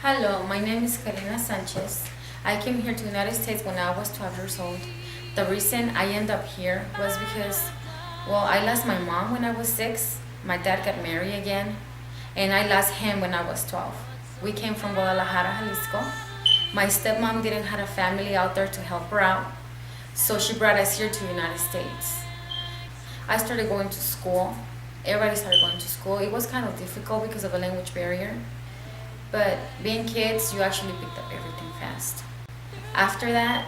Hello, my name is Karina Sanchez. I came here to the United States when I was 12 years old. The reason I ended up here was because, I lost my mom when I was 6. My dad got married again, and I lost him when I was 12. We came from Guadalajara, Jalisco. My stepmom didn't have a family out there to help her out, so she brought us here to the United States. I started going to school. Everybody started going to school. It was kind of difficult because of a language barrier. But being kids, you actually picked up everything fast. After that,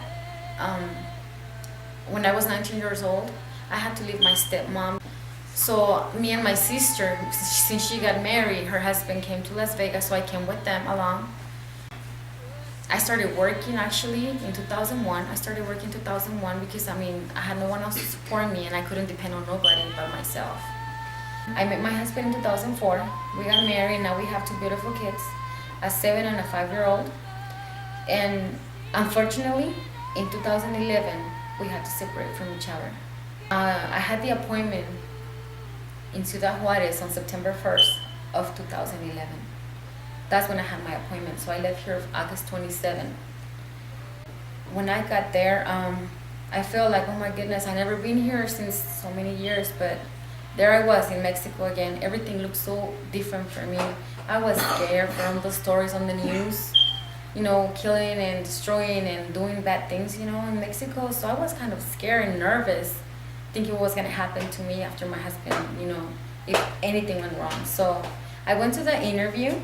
when I was 19 years old, I had to leave my stepmom. So me and my sister, since she got married, her husband came to Las Vegas, so I came with them along. I started working actually in 2001. I started working in 2001 because I had no one else to support me and I couldn't depend on nobody but myself. I met my husband in 2004. We got married and now we have 2 beautiful kids, a 7 and a 5-year-old. And unfortunately, in 2011, we had to separate from each other. I had the appointment in Ciudad Juarez on September 1st of 2011. That's when I had my appointment. So I left here August 27. When I got there, I felt like, oh my goodness, I've never been here since so many years, but there I was in Mexico again. Everything looked so different for me. I was scared from the stories on the news, killing and destroying and doing bad things, in Mexico. So I was kind of scared and nervous, thinking what was going to happen to me after my husband, if anything went wrong. So I went to the interview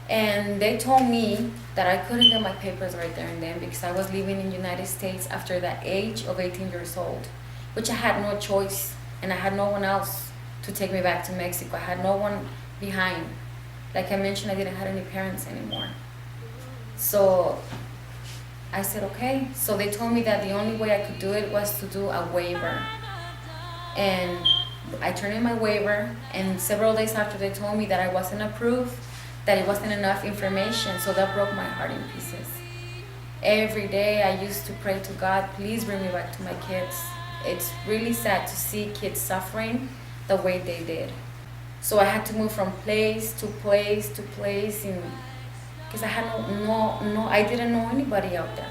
and they told me that I couldn't get my papers right there and then because I was living in the United States after the age of 18 years old, which I had no choice. And I had no one else to take me back to Mexico. I had no one behind. Like I mentioned, I didn't have any parents anymore. So I said, okay. So they told me that the only way I could do it was to do a waiver. And I turned in my waiver, and several days after they told me that I wasn't approved, that it wasn't enough information, so that broke my heart in pieces. Every day I used to pray to God, please bring me back to my kids. It's really sad to see kids suffering the way they did. So I had to move from place to place to place, because I had I didn't know anybody out there.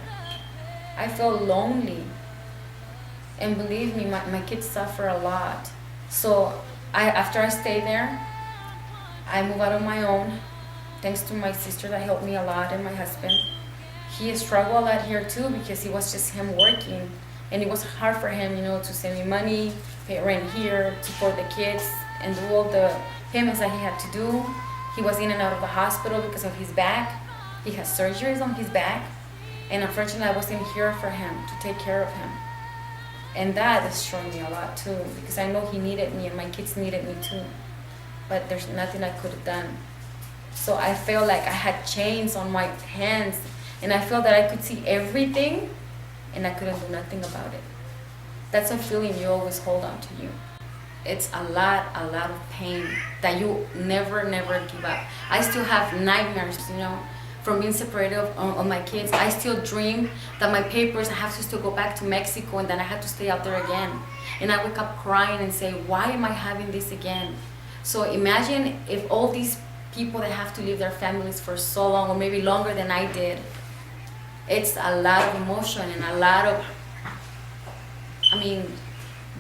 I felt lonely, and believe me, my kids suffer a lot. So after I stayed there, I moved out on my own, thanks to my sister that helped me a lot and my husband. He struggled a lot here too because it was just him working. And it was hard for him, to send me money, pay rent here, support the kids, and do all the payments that he had to do. He was in and out of the hospital because of his back. He had surgeries on his back. And unfortunately, I wasn't here for him to take care of him. And that destroyed me a lot too, because I know he needed me and my kids needed me too. But there's nothing I could have done. So I felt like I had chains on my hands, and I felt that I could see everything, and I couldn't do nothing about it. That's a feeling you always hold on to you. It's a lot of pain that you never give up. I still have nightmares, from being separated of my kids. I still dream that my papers, I have to still go back to Mexico and then I have to stay out there again. And I wake up crying and say, why am I having this again? So imagine if all these people that have to leave their families for so long, or maybe longer than I did. It's a lot of emotion and a lot of,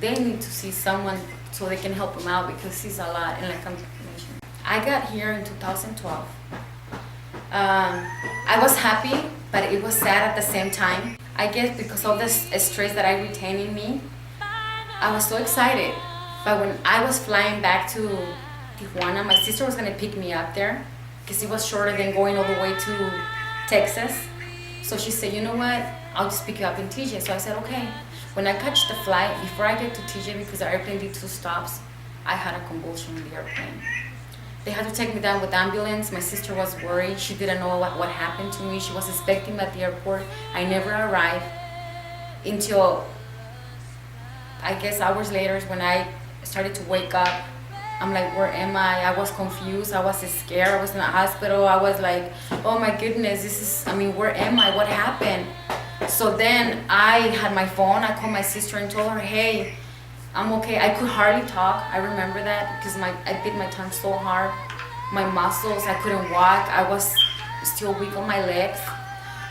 they need to see someone so they can help them out because it's a lot. And like I mentioned, I got here in 2012. I was happy, but it was sad at the same time. I guess because of the stress that I retained in me, I was so excited. But when I was flying back to Tijuana, my sister was gonna pick me up there because it was shorter than going all the way to Texas. So she said, you know what, I'll just pick you up in TJ. So I said, okay. When I catch the flight, before I get to TJ, because the airplane did 2 stops, I had a convulsion in the airplane. They had to take me down with ambulance. My sister was worried. She didn't know what happened to me. She was expecting me at the airport. I never arrived until, I guess, hours later when I started to wake up. I'm like, where am I? I was confused. I was scared. I was in the hospital. I was like, oh my goodness, where am I? What happened? So then I had my phone. I called my sister and told her, hey, I'm okay. I could hardly talk. I remember that because I bit my tongue so hard. My muscles, I couldn't walk. I was still weak on my legs.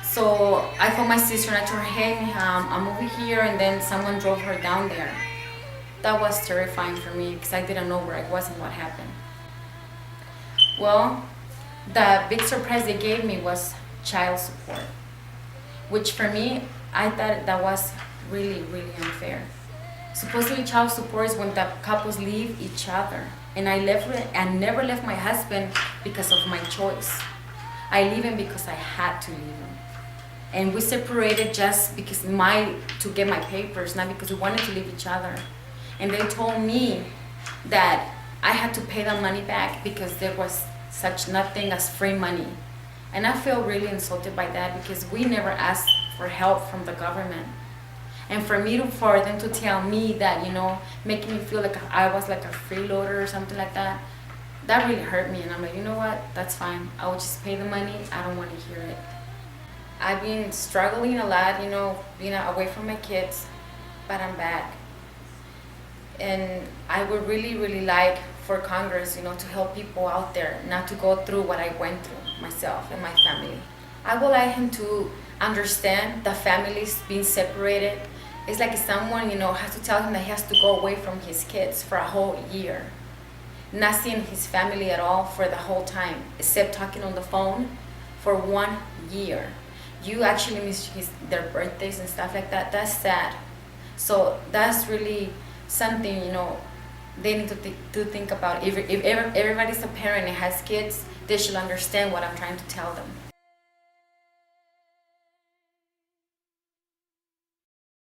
So I called my sister and I told her, hey, I'm over here, and then someone drove her down there. That was terrifying for me because I didn't know where I was and what happened. Well, the big surprise they gave me was child support, which for me, I thought that was really, really unfair. Supposedly child support is when the couples leave each other. And I never left my husband because of my choice. I leave him because I had to leave him. And we separated just because to get my papers, not because we wanted to leave each other. And they told me that I had to pay the money back because there was such nothing as free money. And I feel really insulted by that because we never asked for help from the government. And for them to tell me that, making me feel like I was like a freeloader or something like that, that really hurt me. And I'm like, you know what, that's fine. I will just pay the money. I don't want to hear it. I've been struggling a lot, being away from my kids, but I'm back. And I would really, really like for Congress, to help people out there, not to go through what I went through myself and my family. I would like him to understand the families being separated. It's like someone, has to tell him that he has to go away from his kids for a whole year, not seeing his family at all for the whole time, except talking on the phone for 1 year. You actually miss their birthdays and stuff like that. That's sad. So that's really something, they need to think about. If everybody's a parent and has kids, they should understand what I'm trying to tell them.